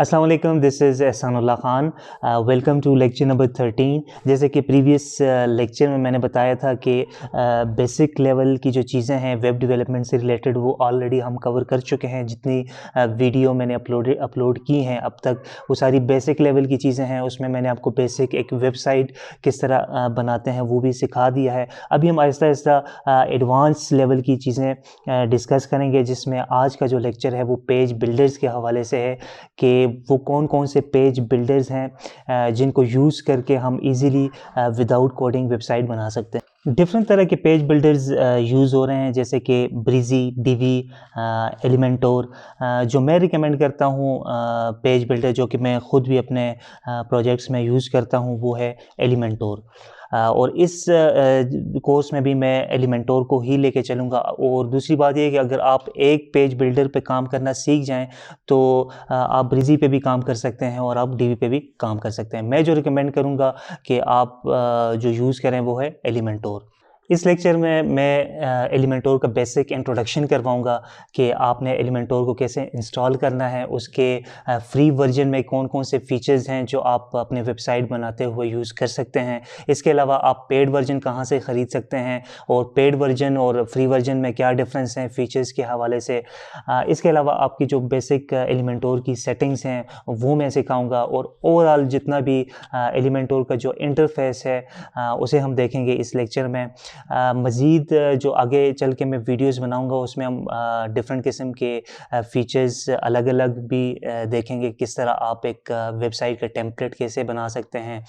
अस्सलाम वालेकुम, this is Ehsanullah Khan. Welcome to lecture number 13। जैसे कि प्रीवियस लेक्चर में मैंने बताया था कि बेसिक लेवल की जो चीज़ें हैं वेब डेवलपमेंट से रिलेटेड वो ऑलरेडी हम कवर कर चुके हैं। जितनी वीडियो मैंने अपलोड की हैं अब तक, वो सारी बेसिक लेवल की चीज़ें हैं। उसमें मैंने आपको बेसिक एक वेबसाइट किस तरह बनाते हैं वो भी सिखा दिया है। अभी हम आहिस्ता आहिस्ता एडवांस लेवल की चीज़ें डिस्कस करेंगे, जिसमें आज का जो लेक्चर है वो पेज बिल्डर्स के हवाले से है कि वो कौन कौन से पेज बिल्डर्स हैं जिनको यूज़ करके हम इजीली विदाउट कोडिंग वेबसाइट बना सकते हैं। डिफरेंट तरह के पेज बिल्डर्स यूज़ हो रहे हैं, जैसे कि ब्रीजी, डिवी, एलिमेंटोर। जो मैं रिकमेंड करता हूँ पेज बिल्डर, जो कि मैं ख़ुद भी अपने प्रोजेक्ट्स में यूज़ करता हूँ, वो है एलिमेंटोर। और इस कोर्स में भी मैं एलिमेंटोर को ही लेके चलूँगा। और दूसरी बात ये है कि अगर आप एक पेज बिल्डर पे काम करना सीख जाएं तो आप ब्रीजी पे भी काम कर सकते हैं और आप डीवी पे भी काम कर सकते हैं। मैं जो रिकमेंड करूँगा कि आप जो यूज़ करें वो है एलिमेंटोर। इस लेक्चर में मैं एलिमेंटोर का बेसिक इंट्रोडक्शन करवाऊंगा कि आपने एलिमेंटोर को कैसे इंस्टॉल करना है, उसके फ्री वर्जन में कौन कौन से फीचर्स हैं जो आप अपने वेबसाइट बनाते हुए यूज़ कर सकते हैं। इसके अलावा आप पेड वर्जन कहाँ से ख़रीद सकते हैं और पेड वर्जन और फ्री वर्जन में क्या डिफरेंस हैं फ़ीचर्स के हवाले से। इसके अलावा आपकी जो बेसिक एलिमेंटोर की सेटिंग्स हैं वो मैं सिखाऊँगा, और ओवरऑल जितना भी एलिमेंटोर का जो इंटरफेस है उसे हम देखेंगे इस लेक्चर में। मज़ीद जो आगे चल के मैं वीडियोस बनाऊंगा उसमें हम डिफरेंट किस्म के फ़ीचर्स अलग अलग भी देखेंगे। किस तरह आप एक वेबसाइट का टेम्पलेट कैसे बना सकते हैं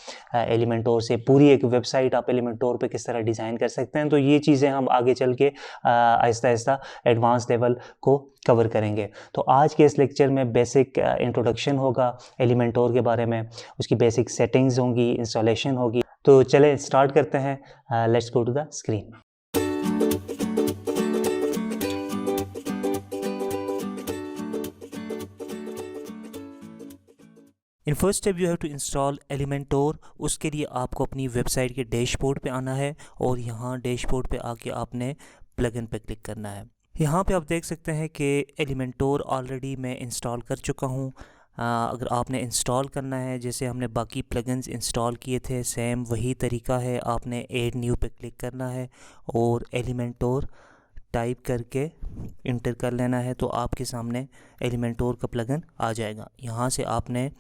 एलिमेंटोर से, पूरी एक वेबसाइट आप एलिमेंटोर पे किस तरह डिज़ाइन कर सकते हैं। तो ये चीज़ें हम आगे चल के आहिस्ता आहिस्ता एडवांस लेवल को कवर करेंगे। तो आज के इस लेक्चर में बेसिक इंट्रोडक्शन होगा एलिमेंटोर के बारे में, उसकी बेसिक सेटिंग्स होंगी, इंस्टॉलेशन होगी। तो चलें स्टार्ट करते हैं। Let's go to the screen. In first step you have to install Elementor. उसके लिए आपको अपनी वेबसाइट के डैशबोर्ड पे आना है और यहाँ डैशबोर्ड पे आके आपने प्लगइन पे क्लिक करना है। यहाँ पे आप देख सकते हैं कि एलिमेंटोर ऑलरेडी मैं इंस्टॉल कर चुका हूँ। अगर आपने इंस्टॉल करना है जैसे हमने बाकी प्लगइन्स इंस्टॉल किए थे, सेम वही तरीका है। आपने ऐड न्यू पे क्लिक करना है और एलिमेंटोर टाइप करके इंटर कर लेना है, तो आपके सामने एलिमेंटोर का प्लगइन आ जाएगा। यहाँ से आपने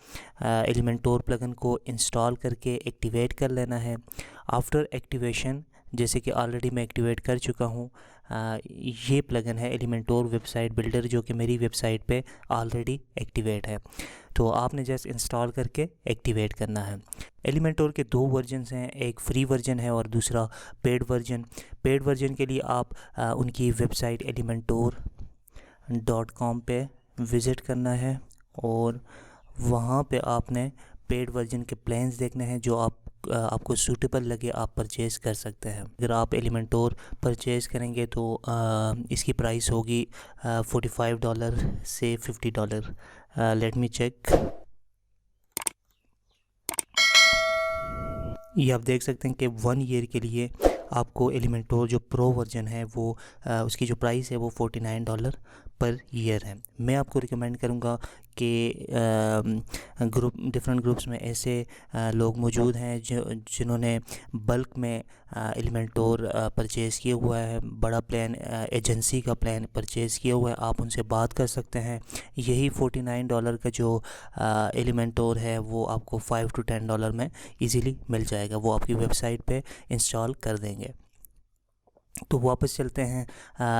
एलिमेंटोर प्लगइन को इंस्टॉल करके एक्टिवेट कर लेना है। आफ्टर एक्टिवेशन, जैसे कि ऑलरेडी मैं एक्टिवेट कर चुका हूँ, ये प्लगइन है एलिमेंटोर वेबसाइट बिल्डर, जो कि मेरी वेबसाइट पे ऑलरेडी एक्टिवेट है। तो आपने जस्ट इंस्टॉल करके एक्टिवेट करना है। एलिमेंटोर के दो वर्जन्स हैं, एक फ्री वर्जन है और दूसरा पेड वर्जन। पेड वर्जन के लिए आप उनकी वेबसाइट elementor.com पे विज़िट करना है और वहाँ पे आपने पेड वर्जन के प्लान्स देखने हैं जो आपको सूटेबल लगे आप परचेज़ कर सकते हैं। अगर आप एलिमेंटोर परचेज़ करेंगे तो इसकी प्राइस होगी $45 से $50। Let me check. ये आप देख सकते हैं कि 1 ईयर के लिए आपको एलिमेंटोर जो प्रो वर्जन है वो उसकी जो प्राइस है वो $49 पर ईयर है। मैं आपको रिकमेंड करूँगा कि डिफरेंट ग्रुप्स में ऐसे लोग मौजूद हैं जिन्होंने बल्क में एलिमेंटोर परचेज़ किया हुआ है, बड़ा प्लान, एजेंसी का प्लान परचेज़ किया हुआ है। आप उनसे बात कर सकते हैं। यही $49 का जो एलिमेंटोर है वो आपको $5 to $10 में इजीली मिल जाएगा। वो आपकी वेबसाइट पे इंस्टॉल कर देंगे। तो वापस चलते हैं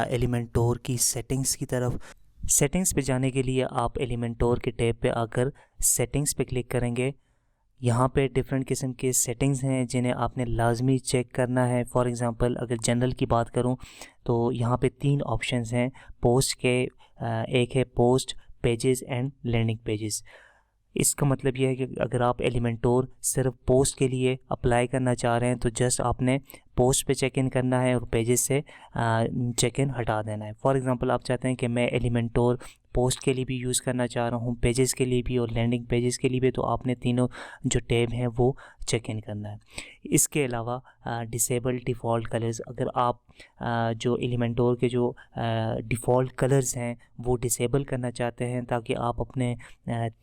एलिमेंटोर की सेटिंग्स की तरफ। सेटिंग्स पे जाने के लिए आप एलिमेंटोर के टैब पे आकर सेटिंग्स पे क्लिक करेंगे। यहाँ पे डिफरेंट किस्म के सेटिंग्स हैं जिन्हें आपने लाजमी चेक करना है। फॉर एग्ज़ाम्पल अगर जनरल की बात करूँ तो यहाँ पे 3 ऑप्शंस हैं पोस्ट के। एक है post, pages and landing pages. इसका मतलब यह है कि अगर आप एलिमेंटोर सिर्फ पोस्ट के लिए अप्लाई करना चाह रहे हैं तो जस्ट आपने पोस्ट पे चेक इन करना है और पेजेस से चेक इन हटा देना है। फॉर एग्ज़ाम्पल आप चाहते हैं कि मैं एलिमेंटोर पोस्ट के लिए भी यूज़ करना चाह रहा हूँ, पेजेस के लिए भी और लैंडिंग पेजेस के लिए भी, तो आपने तीनों जो टैब हैं वो चेक इन करना है। इसके अलावा डिसेबल डिफ़ॉल्ट कलर्स, अगर आप जो एलिमेंटोर के जो डिफ़ॉल्ट कलर्स हैं वो डिसेबल करना चाहते हैं ताकि आप अपने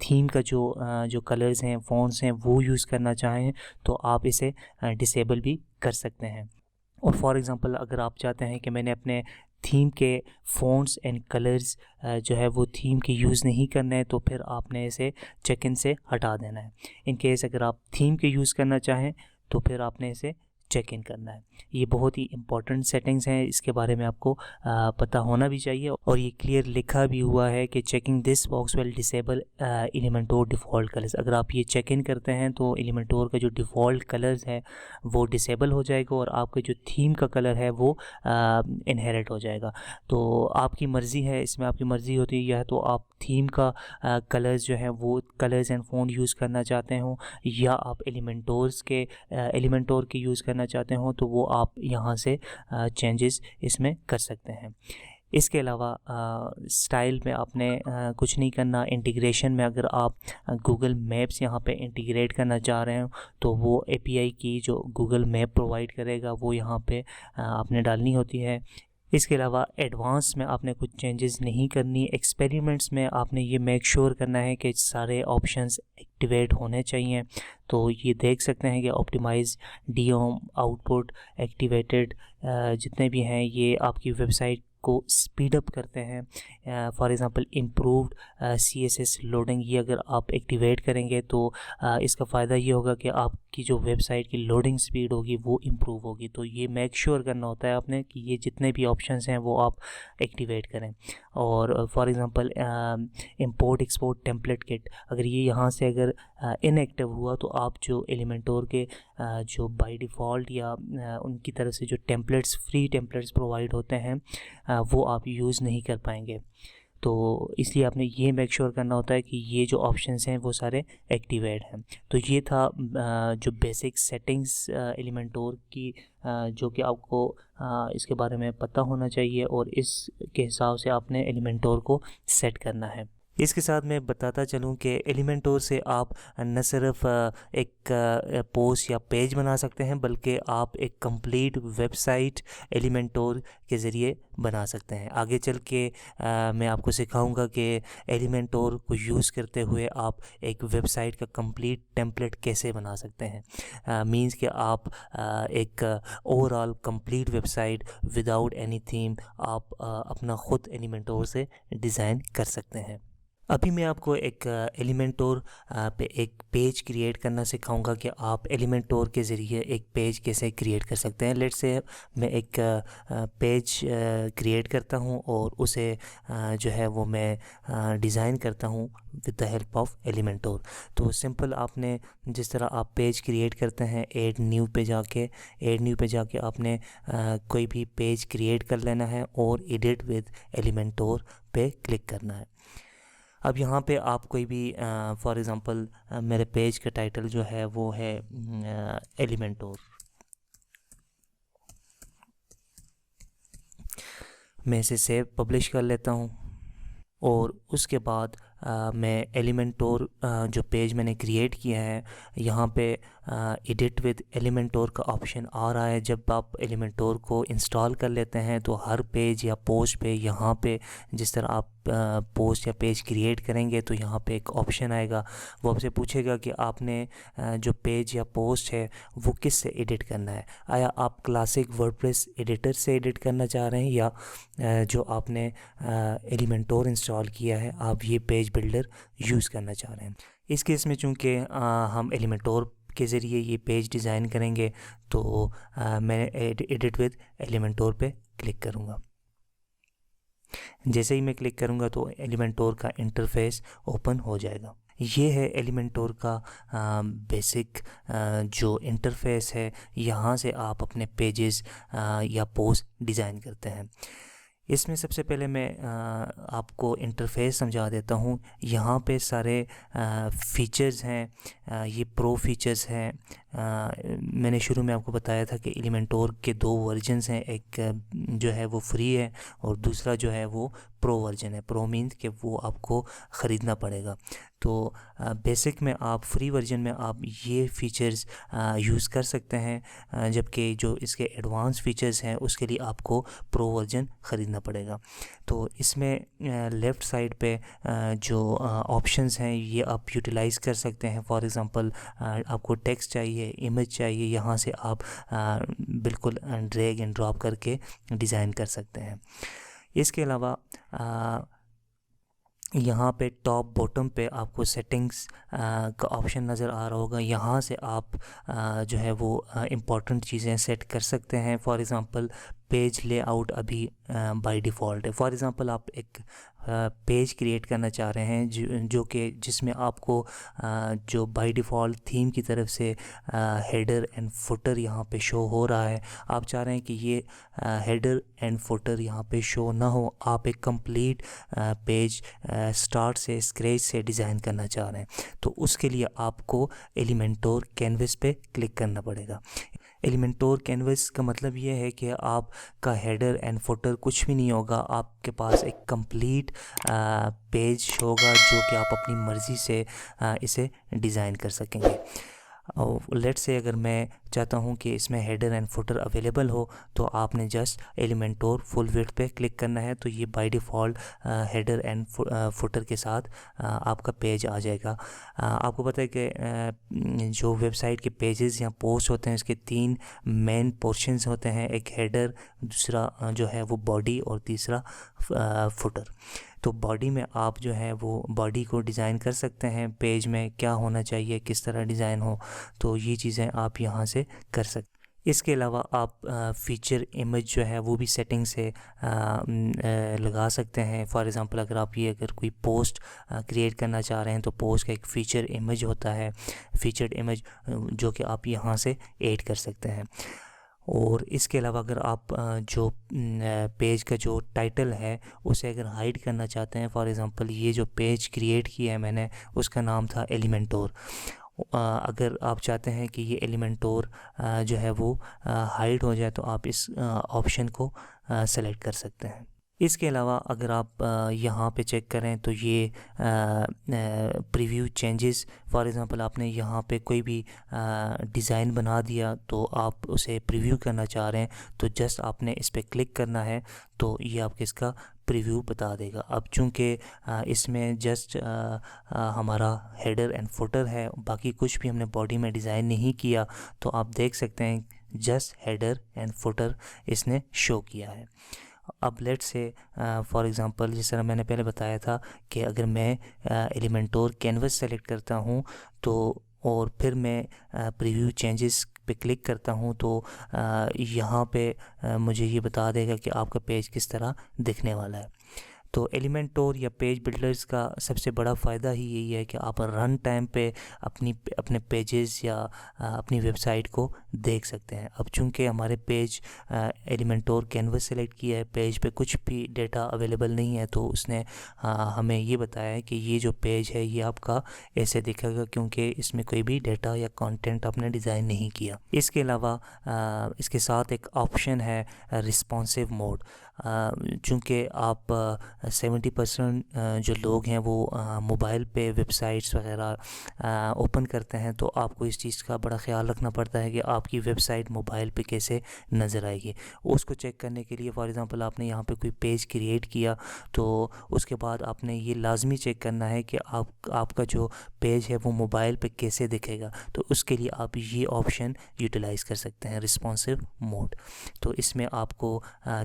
थीम का जो कलर्स हैं, फ़ॉन्ट्स हैं वो यूज़ करना चाहें, तो आप इसे डिसेबल भी कर सकते हैं। और फॉर एग्ज़ाम्पल अगर आप चाहते हैं कि मैंने अपने थीम के फ़ॉन्ट्स एंड कलर्स जो है वो थीम के यूज़ नहीं करने हैं, तो फिर आपने इसे चेक इन से हटा देना है। इन केस अगर आप थीम के यूज़ करना चाहें तो फिर आपने इसे चेक इन करना है। ये बहुत ही इंपॉर्टेंट सेटिंग्स हैं, इसके बारे में आपको पता होना भी चाहिए, और ये क्लियर लिखा भी हुआ है कि checking this box will disable Elementor default colours. अगर आप ये चेक इन करते हैं तो एलिमेंटोर का जो डिफ़ॉल्ट कलर्स है वो डिसेबल हो जाएगा और आपका जो थीम का कलर है वो इनहेरिट हो जाएगा। तो आपकी मर्ज़ी है, इसमें आपकी मर्ज़ी होती है, या तो आप थीम का कलर्स जो है वो कलर्स एंड फ़ॉन्ट यूज़ करना चाहते हो, या आप एलिमेंटोर के यूज़ करना चाहते हो, तो वो आप यहाँ से चेंजेस इसमें कर सकते हैं। इसके अलावा स्टाइल में आपने कुछ नहीं करना। इंटीग्रेशन में अगर आप गूगल मैप्स यहाँ पे इंटीग्रेट करना चाह रहे हो तो वो एपीआई की जो गूगल मैप प्रोवाइड करेगा वो यहाँ पे आपने डालनी होती है। इसके अलावा एडवांस में आपने कुछ चेंजेस नहीं करनी। एक्सपेरिमेंट्स में आपने ये मेक श्योर करना है कि सारे ऑप्शंस एक्टिवेट होने चाहिए। तो ये देख सकते हैं कि ऑप्टिमाइज डीओम आउटपुट एक्टिवेटेड जितने भी हैं ये आपकी वेबसाइट को स्पीड अप करते हैं। For example improved CSS loading, ये अगर आप एक्टिवेट करेंगे तो इसका फ़ायदा ये होगा कि आपकी जो वेबसाइट की लोडिंग स्पीड होगी वो इम्प्रूव होगी। तो ये मेक श्योर करना होता है आपने कि ये जितने भी ऑप्शंस हैं वो आप एक्टिवेट करें। और for example import export template kit, अगर ये यहाँ से अगर इनएक्टिव हुआ तो आप जो एलिमेंटोर के जो बाय डिफ़ॉल्ट या उनकी तरफ से जो टेम्पलेट्स फ्री टेम्पलेट्स प्रोवाइड होते हैं वो आप यूज़ नहीं कर पाएंगे। तो इसलिए आपने ये मेक श्योर करना होता है कि ये जो ऑप्शंस हैं वो सारे एक्टिवेट हैं। तो ये था जो बेसिक सेटिंग्स एलिमेंटोर की जो कि आपको इसके बारे में पता होना चाहिए और इसके हिसाब से आपने एलिमेंटोर को सेट करना है। इसके साथ मैं बताता चलूँ कि एलिमेंटोर से आप न सिर्फ एक पोस्ट या पेज बना सकते हैं बल्कि आप एक कंप्लीट वेबसाइट एलिमेंटोर के ज़रिए बना सकते हैं। आगे चल के मैं आपको सिखाऊंगा कि एलिमेंटोर को यूज़ करते हुए आप एक वेबसाइट का कंप्लीट टेम्पलेट कैसे बना सकते हैं। मींस कि आप एक overall complete website without any theme आप अपना ख़ुद एलिमेंटोर से डिज़ाइन कर सकते हैं। अभी मैं आपको एक एलिमेंटोर पे एक पेज क्रिएट करना सिखाऊंगा कि आप एलिमेंटोर के ज़रिए एक पेज कैसे क्रिएट कर सकते हैं। लेट्स से मैं एक पेज क्रिएट करता हूं और उसे जो है वो मैं डिज़ाइन करता हूं विद द हेल्प ऑफ एलिमेंटोर। तो सिंपल आपने जिस तरह आप पेज क्रिएट करते हैं ऐड न्यू पे जाके आपने कोई भी पेज क्रिएट कर लेना है और एडिट विद एलिमेंटोर पे क्लिक करना है। अब यहाँ पे आप कोई भी फॉर एग्ज़ाम्पल मेरे पेज का टाइटल जो है वो है एलिमेंटोर। मैं इसे सेव पब्लिश कर लेता हूँ और उसके बाद मैं एलिमेंटोर जो पेज मैंने क्रिएट किया है यहाँ पे एडिट विद एलिमेंटोर का ऑप्शन आ रहा है। जब आप एलिमेंटोर को इंस्टॉल कर लेते हैं तो हर पेज या पोस्ट पे यहाँ पे जिस तरह आप पोस्ट या पेज क्रिएट करेंगे तो यहाँ पे एक ऑप्शन आएगा, वो आपसे पूछेगा कि आपने जो पेज या पोस्ट है वो किस से एडिट करना है। आया आप क्लासिक वर्डप्रेस एडिटर से एडिट करना चाह रहे हैं या जो आपने एलिमेंटोर इंस्टॉल किया है आप ये पेज बिल्डर यूज़ करना चाह रहे हैं। इस केस में चूँकि हम एलिमेंटोर के ज़रिए ये पेज डिज़ाइन करेंगे तो मैं एडिट विद एलिमेंटोर पे क्लिक करूँगा। जैसे ही मैं क्लिक करूँगा तो एलिमेंटोर का इंटरफेस ओपन हो जाएगा। ये है एलिमेंटोर का बेसिक जो इंटरफेस है। यहाँ से आप अपने पेजेस या पोस्ट डिज़ाइन करते हैं। इसमें सबसे पहले मैं आपको इंटरफेस समझा देता हूँ। यहाँ पे सारे फीचर्स हैं, ये प्रो फीचर्स हैं मैंने शुरू में आपको बताया था कि एलिमेंटोर के 2 वर्जन्स हैं, एक जो है वो फ्री है और दूसरा जो है वो प्रो वर्जन है। प्रो मीन्स कि वो आपको ख़रीदना पड़ेगा। तो बेसिक में आप फ्री वर्जन में आप ये फ़ीचर्स यूज़ कर सकते हैं, जबकि जो इसके एडवांस फ़ीचर्स हैं उसके लिए आपको प्रो वर्जन ख़रीदना पड़ेगा। तो इसमें लेफ़्ट साइड पे जो ऑप्शंस हैं ये आप यूटिलाइज़ कर सकते हैं। फॉर एग्ज़ाम्पल आपको टेक्स्ट चाहिए, इमेज चाहिए, यहाँ से आप बिल्कुल ड्रैग एंड ड्रॉप करके डिज़ाइन कर सकते हैं। इसके अलावा यहाँ पे टॉप बॉटम पे आपको सेटिंग्स का ऑप्शन नज़र आ रहा होगा। यहाँ से आप जो है वो इम्पॉर्टेंट चीज़ें सेट कर सकते हैं। फॉर एग्ज़ाम्पल पेज लेआउट अभी बाय डिफ़ॉल्ट है। फॉर एग्ज़ाम्पल आप एक पेज क्रिएट करना चाह रहे हैं जो कि जिसमें आपको जो बाय डिफ़ॉल्ट थीम की तरफ से हेडर एंड फुटर यहाँ पे शो हो रहा है, आप चाह रहे हैं कि ये हेडर एंड फुटर यहाँ पे शो ना हो। आप एक कंप्लीट पेज स्टार्ट से स्क्रैच से डिज़ाइन करना चाह रहे हैं, तो उसके लिए आपको एलिमेंटोर कैनवस पे क्लिक करना पड़ेगा। एलिमेंटोर कैनवस का मतलब ये है कि आपका हेडर एंड फुटर कुछ भी नहीं होगा, आपके पास एक कंप्लीट पेज होगा जो कि आप अपनी मर्ज़ी से इसे डिज़ाइन कर सकेंगे। और लेट्स से अगर मैं चाहता हूँ कि इसमें हेडर एंड फुटर अवेलेबल हो, तो आपने जस्ट एलिमेंटोर फुल विड्थ पे क्लिक करना है, तो ये by default header and footer के साथ आपका पेज आ जाएगा। आपको पता है कि जो वेबसाइट के पेजेस या पोस्ट होते हैं इसके 3 मेन पोर्शंस होते हैं, एक हेडर, दूसरा जो है वो बॉडी और तीसरा फुटर। तो बॉडी में आप जो है वो बॉडी को डिज़ाइन कर सकते हैं, पेज में क्या होना चाहिए, किस तरह डिज़ाइन हो, तो ये चीज़ें आप यहाँ से कर सकते हैं। इसके अलावा आप फ़ीचर इमेज जो है वो भी सेटिंग से लगा सकते हैं। फॉर एग्ज़ाम्पल अगर कोई पोस्ट क्रिएट करना चाह रहे हैं तो पोस्ट का एक फ़ीचर इमेज होता है, फ़ीचर्ड इमेज, जो कि आप यहाँ से ऐड कर सकते हैं। और इसके अलावा अगर आप जो पेज का जो टाइटल है उसे अगर हाइड करना चाहते हैं, फॉर एग्ज़ाम्पल ये जो पेज क्रिएट किया है मैंने उसका नाम था एलिमेंटोर, अगर आप चाहते हैं कि ये एलिमेंटोर जो है वो हाइड हो जाए तो आप इस ऑप्शन को सेलेक्ट कर सकते हैं। इसके अलावा अगर आप यहाँ पे चेक करें तो ये प्रीव्यू चेंजेस, फॉर एग्ज़ाम्पल आपने यहाँ पे कोई भी डिज़ाइन बना दिया तो आप उसे प्रीव्यू करना चाह रहे हैं, तो जस्ट आपने इस पर क्लिक करना है तो ये आपके इसका प्रीव्यू बता देगा। अब चूँकि इसमें जस्ट हमारा हेडर एंड फुटर है, बाकी कुछ भी हमने बॉडी में डिज़ाइन नहीं किया, तो आप देख सकते हैं जस्ट हेडर एंड फुटर इसने शो किया है। अब लेट्स से फॉर एग्ज़ाम्पल जिस तरह मैंने पहले बताया था कि अगर मैं एलिमेंटोर कैनवस सेलेक्ट करता हूँ तो और फिर मैं प्रीव्यू चेंजेस पे क्लिक करता हूँ तो यहाँ पे मुझे ये बता देगा कि आपका पेज किस तरह दिखने वाला है। तो एलिमेंटोर या पेज बिल्डर्स का सबसे बड़ा फ़ायदा ही यही है कि आप रन टाइम पे अपने पेजेस या अपनी वेबसाइट को देख सकते हैं। अब चूंकि हमारे पेज एलिमेंटोर कैनवस सेलेक्ट किया है, पेज पे कुछ भी डेटा अवेलेबल नहीं है, तो उसने हमें ये बताया है कि ये जो पेज है ये आपका ऐसे दिखेगा क्योंकि इसमें कोई भी डेटा या कंटेंट आपने डिज़ाइन नहीं किया। इसके अलावा इसके साथ एक ऑप्शन है रिस्पॉन्सिव मोड। चूँकि आप 70% जो लोग हैं वो मोबाइल पे वेबसाइट्स वगैरह ओपन करते हैं, तो आपको इस चीज़ का बड़ा ख्याल रखना पड़ता है कि आपकी वेबसाइट मोबाइल पे कैसे नज़र आएगी। उसको चेक करने के लिए फॉर एग्ज़ाम्पल आपने यहाँ पे कोई पेज क्रिएट किया तो उसके बाद आपने ये लाजमी चेक करना है कि आपका जो पेज है वो मोबाइल पे कैसे दिखेगा, तो उसके लिए आप ये ऑप्शन यूटिलाइज़ कर सकते हैं, रिस्पॉन्सिव मोड। तो इसमें आपको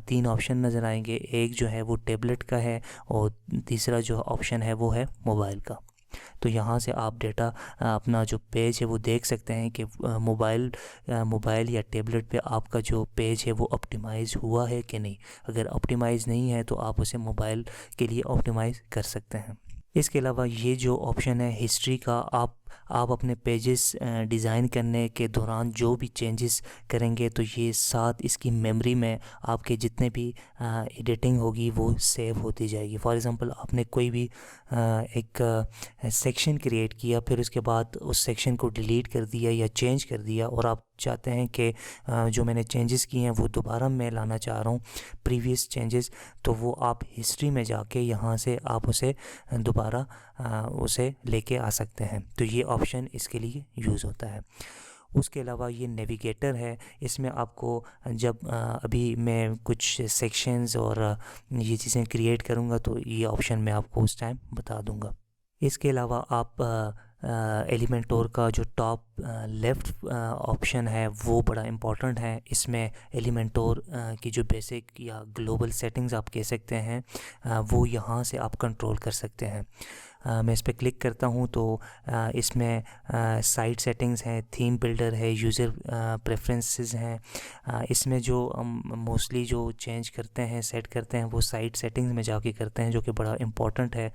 3 ऑप्शन नज़र आएंगे, एक जो है वो टैबलेट का है और तीसरा जो ऑप्शन है वो है मोबाइल का। तो यहाँ से आप डेटा अपना जो पेज है वो देख सकते हैं कि मोबाइल या टैबलेट पे आपका जो पेज है वो ऑप्टिमाइज़ हुआ है कि नहीं। अगर ऑप्टिमाइज़ नहीं है तो आप उसे मोबाइल के लिए ऑप्टिमाइज़ कर सकते हैं। इसके अलावा ये जो ऑप्शन है हिस्ट्री का, आप आप अपने पेजेस डिज़ाइन करने के दौरान जो भी चेंजेस करेंगे तो ये साथ इसकी मेमोरी में आपके जितने भी एडिटिंग होगी वो सेव होती जाएगी। फॉर एग्ज़ाम्पल आपने कोई भी एक सेक्शन क्रिएट किया, फिर उसके बाद उस सेक्शन को डिलीट कर दिया या चेंज कर दिया, और आप चाहते हैं कि जो मैंने चेंजेस किए हैं वो दोबारा मैं लाना चाह रहा हूँ प्रीवियस चेंजेस, तो वो आप हिस्ट्री में जाके यहाँ से आप उसे दोबारा उसे लेके आ सकते हैं। तो ये ऑप्शन इसके लिए यूज़ होता है। उसके अलावा ये नेविगेटर है, इसमें आपको जब अभी मैं कुछ सेक्शंस और ये चीज़ें क्रिएट करूँगा तो ये ऑप्शन मैं आपको उस टाइम बता दूँगा। इसके अलावा आप एलिमेंटोर का जो टॉप लेफ़्ट ऑप्शन है वो बड़ा इम्पॉर्टेंट है। इसमें एलिमेंटोर की जो बेसिक या ग्लोबल सेटिंग्स आप कह सकते हैं वो यहाँ से आप कंट्रोल कर सकते हैं। मैं इस पर क्लिक करता हूँ तो इसमें साइट सेटिंग्स हैं, थीम बिल्डर है, यूज़र प्रेफरेंसेस हैं। इसमें जो मोस्टली जो चेंज करते हैं, सेट करते हैं, वो साइट सेटिंग्स में जाके करते हैं, जो कि बड़ा इम्पॉर्टेंट है।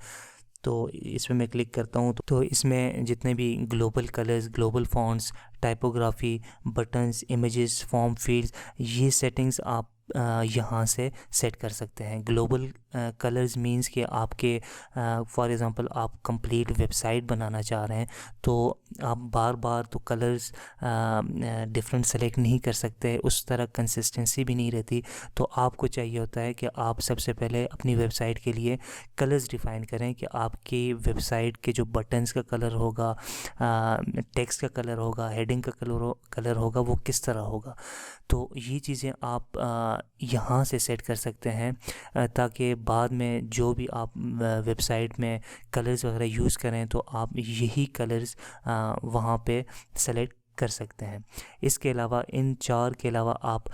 तो इसमें मैं क्लिक करता हूँ तो इसमें जितने भी global colours, global fonts, typography, buttons, images, form fields, ये सेटिंग्स आप यहाँ से सेट कर सकते हैं। ग्लोबल कलर्स मींस कि आपके फॉर एग्ज़ाम्पल आप कंप्लीट वेबसाइट बनाना चाह रहे हैं तो आप बार बार तो कलर्स डिफरेंट सेलेक्ट नहीं कर सकते, उस तरह कंसिस्टेंसी भी नहीं रहती। तो आपको चाहिए होता है कि आप सबसे पहले अपनी वेबसाइट के लिए कलर्स डिफ़ाइन करें कि आपकी वेबसाइट के जो बटन्स का कलर होगा, टेक्स्ट का कलर होगा, हेडिंग का कलर होगा, वो किस तरह होगा। तो ये चीज़ें आप यहाँ से सेट कर सकते हैं ताकि बाद में जो भी आप वेबसाइट में कलर्स वगैरह यूज़ करें तो आप यही कलर्स वहाँ पे सेलेक्ट कर सकते हैं। इसके अलावा इन चार के अलावा आप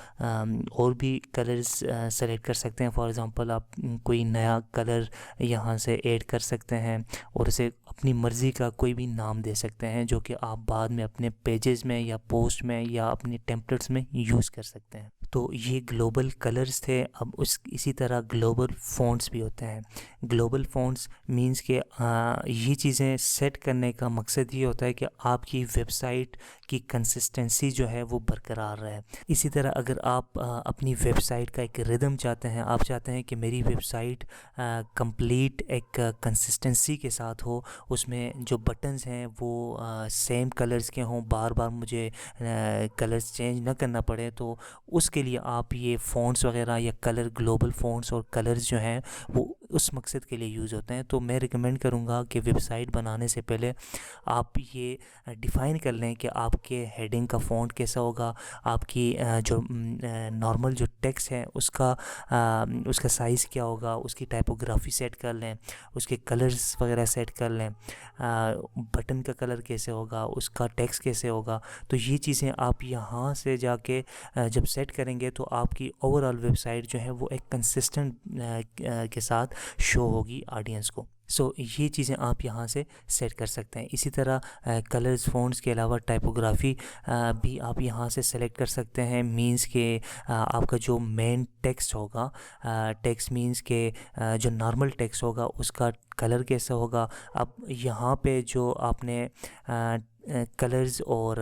और भी कलर्स सेलेक्ट कर सकते हैं। फॉर एग्ज़ाम्पल आप कोई नया कलर यहाँ से ऐड कर सकते हैं और उसे अपनी मर्ज़ी का कोई भी नाम दे सकते हैं, जो कि आप बाद में अपने पेजेस में या पोस्ट में या अपनी टेम्पलेट्स में यूज़ कर सकते हैं। तो ये ग्लोबल कलर्स थे। अब इसी तरह ग्लोबल फ़ॉन्ट्स भी होते हैं। ग्लोबल फ़ॉन्ट्स मींस कि ये चीज़ें सेट करने का मकसद ये होता है कि आपकी वेबसाइट की कंसिस्टेंसी जो है वो बरकरार रहे। इसी तरह अगर आप अपनी वेबसाइट का एक रिदम चाहते हैं, आप चाहते हैं कि मेरी वेबसाइट कंप्लीट एक कंसिस्टेंसी के साथ हो, उसमें जो बटन्स हैं वो सेम कलर्स के हों, बार बार मुझे कलर्स चेंज ना करना पड़े, तो उसके लिए आप ये फ़ॉन्ट्स वगैरह या कलर, ग्लोबल फ़ॉन्ट्स और कलर्स जो हैं वो उस मकसद के लिए यूज़ होते हैं। तो मैं रिकमेंड करूँगा कि वेबसाइट बनाने से पहले आप ये डिफ़ाइन कर लें कि आपके हेडिंग का फ़ॉन्ट कैसा होगा, आपकी जो नॉर्मल जो टेक्स्ट है उसका साइज़ क्या होगा, उसकी टाइपोग्राफी सेट कर लें, उसके कलर्स वगैरह सेट कर लें, बटन का कलर कैसे होगा, उसका टेक्स्ट कैसे होगा। तो ये चीज़ें आप यहाँ से जाके जब सेट करेंगे तो आपकी ओवरऑल वेबसाइट जो है वो एक कंसिस्टेंट के साथ शो होगी ऑडियंस को। सो ये चीज़ें आप यहाँ से सेट कर सकते हैं। इसी तरह कलर्स, फ़ॉन्ट्स के अलावा टाइपोग्राफी भी आप यहाँ से सेलेक्ट कर सकते हैं। मींस के आपका जो मेन टेक्स्ट होगा, टेक्स्ट मींस के जो नॉर्मल टेक्स्ट होगा उसका कलर कैसा होगा। अब यहाँ पे जो आपने कलर्स और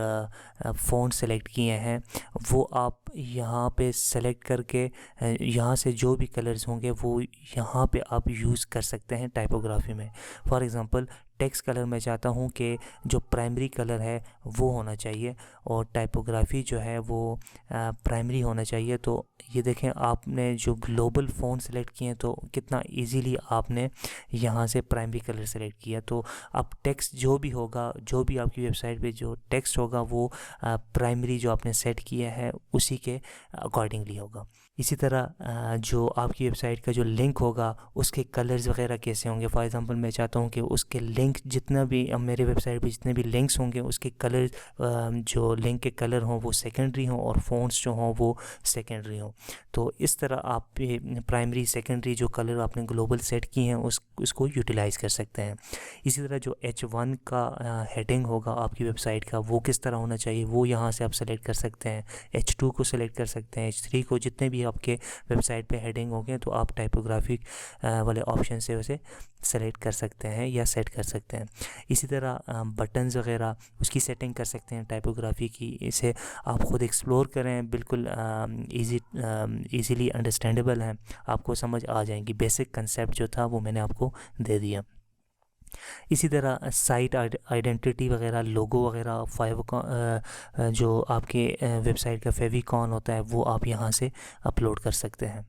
फ़ॉन्ट सेलेक्ट किए हैं वो आप यहाँ पे सेलेक्ट करके यहाँ से जो भी कलर्स होंगे वो यहाँ पे आप यूज़ कर सकते हैं टाइपोग्राफी में। फॉर एग्ज़ाम्पल टेक्स्ट कलर मैं चाहता हूँ कि जो प्राइमरी कलर है वो होना चाहिए और टाइपोग्राफी जो है वो प्राइमरी होना चाहिए। तो ये देखें, आपने जो ग्लोबल फ़ॉन्ट सेलेक्ट किए हैं तो कितना इजीली आपने यहाँ से प्राइमरी कलर सेलेक्ट किया। तो अब टेक्स्ट जो भी होगा, जो भी आपकी वेबसाइट पे जो टेक्स्ट होगा वो प्राइमरी जो आपने सेट किया है उसी के अकॉर्डिंगली होगा। इसी तरह जो आपकी वेबसाइट का जो लिंक होगा उसके कलर्स वगैरह कैसे होंगे। फॉर एग्ज़ाम्पल मैं चाहता हूँ कि उसके लिंक जितना भी मेरे वेबसाइट पे जितने भी लिंक्स होंगे उसके कलर, जो लिंक के कलर हों वो सेकेंडरी हों और फ़ॉन्ट्स जो हों वो सेकेंडरी हों। तो इस तरह आप प्राइमरी, सेकेंडरी जो कलर आपने ग्लोबल सेट किए हैं उसको यूटिलाइज़ कर सकते हैं। इसी तरह जो H1 का हेडिंग होगा आपकी वेबसाइट का वो किस तरह होना चाहिए वो यहाँ से आप सेलेक्ट कर सकते हैं। H2 को सेलेक्ट कर सकते हैं, H3 को, जितने भी आपके वेबसाइट पे हेडिंग होंगे तो आप टाइपोग्राफिक वाले ऑप्शन से उसे सेलेक्ट कर सकते हैं या सेट कर सकते हैं। इसी तरह बटन्स वगैरह उसकी सेटिंग कर सकते हैं टाइपोग्राफी की। इसे आप ख़ुद एक्सप्लोर करें, बिल्कुल ईज़िली अंडरस्टैंडेबल है, आपको समझ आ जाएंगी। बेसिक कंसेप्ट जो था वो मैंने आपको दे दिया। इसी तरह साइट आइडेंटिटी वगैरह, लोगो वगैरह, जो आपके वेबसाइट का फेविकॉन होता है वो आप यहाँ से अपलोड कर सकते हैं।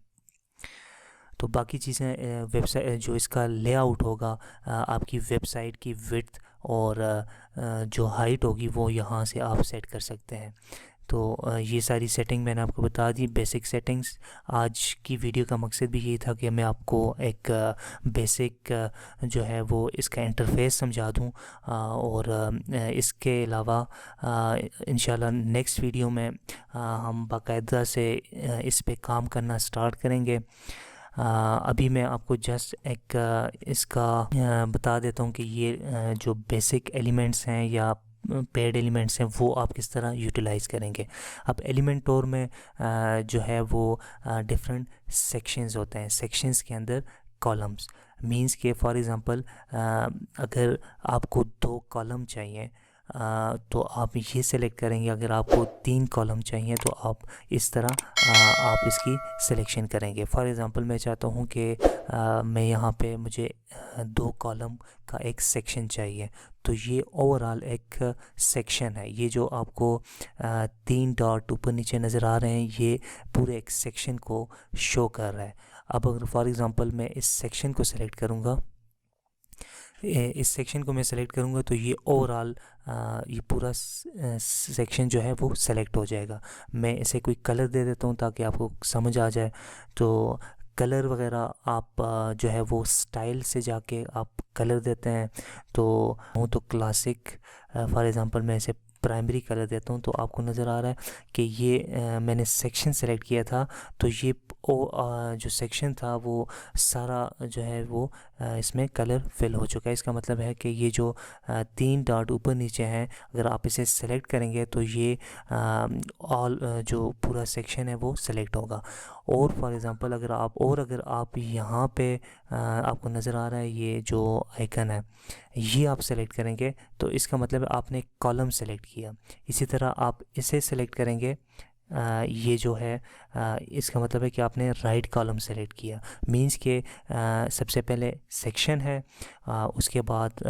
तो बाकी चीज़ें वेबसाइट जो इसका लेआउट होगा, आपकी वेबसाइट की विड्थ और जो हाइट होगी वो यहाँ से आप सेट कर सकते हैं। तो ये सारी सेटिंग मैंने आपको बता दी, बेसिक सेटिंग्स। आज की वीडियो का मकसद भी यही था कि मैं आपको एक बेसिक जो है वो इसका इंटरफेस समझा दूं, और इसके अलावा इंशाल्लाह नेक्स्ट वीडियो में हम बाकायदा से इस पे काम करना स्टार्ट करेंगे। अभी मैं आपको जस्ट एक इसका बता देता हूँ कि ये जो बेसिक एलिमेंट्स हैं या पेड एलिमेंट्स हैं वो आप किस तरह यूटिलाइज़ करेंगे। अब एलिमेंटोर में जो है वो डिफरेंट सेक्शंस होते हैं। सेक्शंस के अंदर कॉलम्स मींस के फॉर एग्ज़ाम्पल अगर आपको 2 कॉलम चाहिए तो आप ये सेलेक्ट करेंगे। अगर आपको 3 कॉलम चाहिए तो आप इस तरह आप इसकी सिलेक्शन करेंगे। फॉर एग्ज़ाम्पल मैं चाहता हूँ कि मैं यहाँ पे मुझे 2 कॉलम का एक सेक्शन चाहिए, तो ये ओवरऑल एक सेक्शन है। ये जो आपको 3 डॉट ऊपर नीचे नज़र आ रहे हैं ये पूरे एक सेक्शन को शो कर रहा है। अब अगर फॉर एग्ज़ाम्पल मैं इस सेक्शन को सेलेक्ट करूँगा, इस सेक्शन को मैं सेलेक्ट करूँगा तो ये ओवरऑल ये पूरा सेक्शन जो है वो सेलेक्ट हो जाएगा। मैं इसे कोई कलर दे देता हूँ ताकि आपको समझ आ जाए। तो कलर वगैरह आप जो है वो स्टाइल से जाके आप कलर देते हैं। तो क्लासिक फॉर एग्ज़ाम्पल मैं इसे प्राइमरी कलर देता हूँ, तो आपको नज़र आ रहा है कि ये मैंने सेक्शन सेलेक्ट किया था तो ये जो सेक्शन था वो सारा जो है वो इसमें कलर फिल हो चुका है। इसका मतलब है कि ये जो 3 डॉट ऊपर नीचे हैं अगर आप इसे सेलेक्ट करेंगे तो ये ऑल जो पूरा सेक्शन है वो सेलेक्ट होगा। और फॉर एग्ज़ाम्पल अगर आप यहाँ पे आपको नज़र आ रहा है ये जो आइकन है ये आप सेलेक्ट करेंगे तो इसका मतलब है आपने कॉलम सेलेक्ट किया। इसी तरह आप इसे सेलेक्ट करेंगे, ये जो है इसका मतलब है कि आपने राइट कॉलम सेलेक्ट किया। मींस के सबसे पहले सेक्शन है, उसके बाद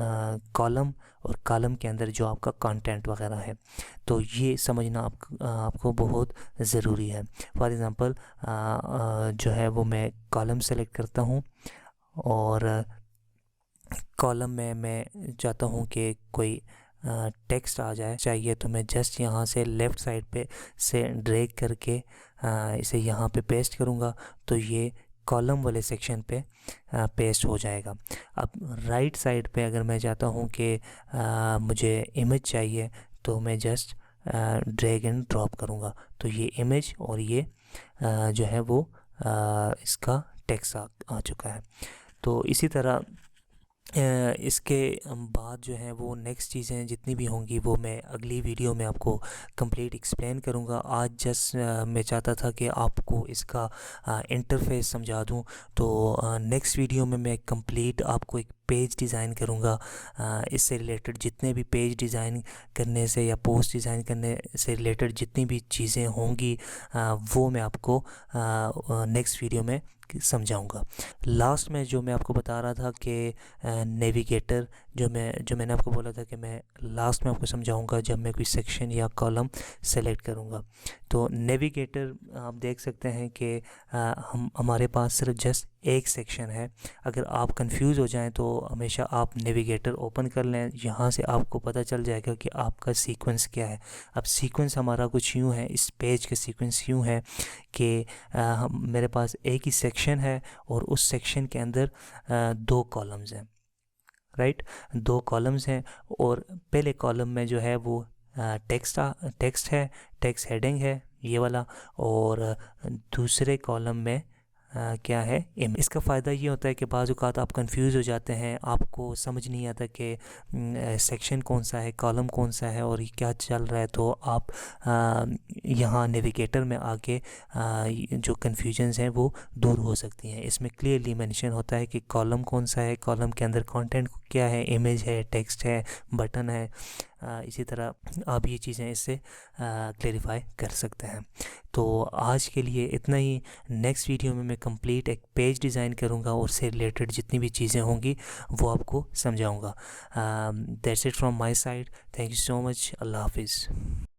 कॉलम, और कॉलम के अंदर जो आपका कंटेंट वगैरह है। तो ये समझना आपको बहुत ज़रूरी है। फॉर एग्ज़ाम्पल जो है वो मैं कॉलम सेलेक्ट करता हूँ और कॉलम में मैं चाहता हूँ कि कोई टेक्स्ट आ जाए चाहिए, तो मैं जस्ट यहाँ से लेफ़्ट साइड पे से ड्रैग करके इसे यहाँ पे पेस्ट करूँगा तो ये कॉलम वाले सेक्शन पे पेस्ट हो जाएगा। अब राइट साइड पे अगर मैं चाहता हूँ कि मुझे इमेज चाहिए तो मैं जस्ट ड्रैग एंड ड्रॉप करूँगा तो ये इमेज और ये जो है वो इसका टेक्स्ट आ चुका है। तो इसी तरह इसके बाद जो है वो नेक्स्ट चीज़ें जितनी भी होंगी वो मैं अगली वीडियो में आपको कंप्लीट एक्सप्लेन करूँगा। आज जस्ट मैं चाहता था कि आपको इसका इंटरफेस समझा दूँ। तो नेक्स्ट वीडियो में मैं कंप्लीट आपको एक पेज डिज़ाइन करूँगा। इससे रिलेटेड जितने भी पेज डिज़ाइन करने से या पोस्ट डिज़ाइन करने से रिलेटेड जितनी भी चीज़ें होंगी वो मैं आपको नेक्स्ट वीडियो में समझाऊंगा। लास्ट में जो मैं आपको बता रहा था कि नेविगेटर जो मैंने आपको बोला था कि मैं लास्ट में आपको समझाऊंगा जब मैं कोई सेक्शन या कॉलम सेलेक्ट करूंगा। तो नेविगेटर आप देख सकते हैं कि हमारे पास सिर्फ जस्ट एक सेक्शन है। अगर आप कंफ्यूज हो जाएं तो हमेशा आप नेविगेटर ओपन कर लें, यहाँ से आपको पता चल जाएगा कि आपका सीक्वेंस क्या है। अब सीक्वेंस हमारा कुछ यूँ है, इस पेज का सीक्वेंस यूँ है कि मेरे पास एक ही सेक्शन है और उस सेक्शन के अंदर 2 कॉलम्स हैं, राइट। 2 कॉलम्स हैं और पहले कॉलम में जो है वो टेक्स्ट है, टेक्स्ट हेडिंग है ये वाला, और दूसरे कॉलम में क्या है इमेज। इसका फ़ायदा ये होता है कि बाज़ औक़ात आप कंफ्यूज हो जाते हैं, आपको समझ नहीं आता कि सेक्शन कौन सा है, कॉलम कौन सा है और ये क्या चल रहा है। तो आप यहाँ नेविगेटर में आके जो कन्फ्यूजन्स हैं वो दूर हो सकती हैं। इसमें क्लियरली मेंशन होता है कि कॉलम कौन सा है, कॉलम के अंदर कंटेंट क्या है, इमेज है, टेक्स्ट है, बटन है। इसी तरह आप ये चीज़ें इससे क्लेरिफाई कर सकते हैं। तो आज के लिए इतना ही। नेक्स्ट वीडियो में मैं कंप्लीट एक पेज डिज़ाइन करूँगा और उससे रिलेटेड जितनी भी चीज़ें होंगी वो आपको समझाऊँगा। That's it from my side. Thank you so much. अल्लाह हाफिज़।